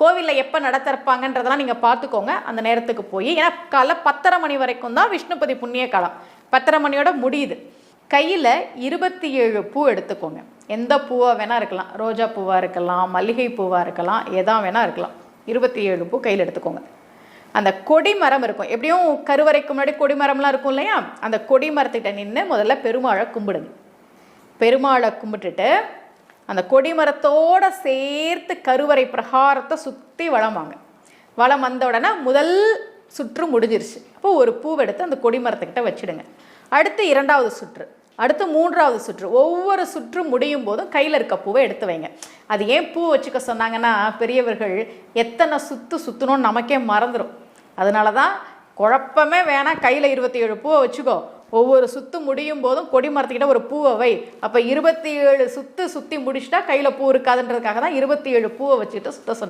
கோவிலில் எப்போ நட திறப்பாங்கன்றதெல்லாம் நீங்கள் பார்த்துக்கோங்க அந்த நேரத்துக்கு போய். ஏன்னா காலைல 10:30 மணி வரைக்கும் தான் விஷ்ணுபதி புண்ணிய காலம், 10:30 மணியோட முடியுது. கையில் 27 பூ எடுத்துக்கோங்க. எந்த பூவாக வேணால் இருக்கலாம், ரோஜா பூவாக இருக்கலாம், மல்லிகை பூவாக இருக்கலாம், எதா வேணால் இருக்கலாம். 27 பூ கையில் எடுத்துக்கோங்க. அந்த கொடிமரம் இருக்கும், எப்படியும் கருவறைக்கு முன்னாடி கொடிமரம்லாம் இருக்கும் இல்லையா, அந்த கொடிமரத்திட்ட நின்று முதல்ல பெருமாளை கும்பிடுங்க. பெருமாளை கும்பிட்டுட்டு அந்த கொடிமரத்தோடு சேர்த்து கருவறை பிரகாரத்தை சுற்றி வளம் வாங்க. வளம் வந்த உடனே முதல் சுற்று முடிஞ்சிருச்சு. அப்போ ஒரு பூவை எடுத்து அந்த கொடிமரத்துக்கிட்ட வச்சுடுங்க. அடுத்து 2வது சுற்று, அடுத்து 3வது சுற்று. ஒவ்வொரு சுற்று முடியும் போதும் கையில் இருக்க பூவை எடுத்து வைங்க. அது ஏன் பூ வச்சுக்க சொன்னாங்கன்னா, பெரியவர்கள் எத்தனை சுற்றணும்னு நமக்கே மறந்துடும். அதனால தான் குழப்பமே வேணாம், கையில் 27 பூவை வச்சுக்கோ. ஒவ்வொரு சுற்று முடியும் போதும் கொடிமரத்துக்கிட்ட ஒரு பூவை வை. அப்போ 27 சுற்றி முடிச்சுட்டா கையில் பூ இருக்காதுன்றதுக்காக தான் 27 பூவை வச்சுக்கிட்டு சுத்த சொன்னேன்.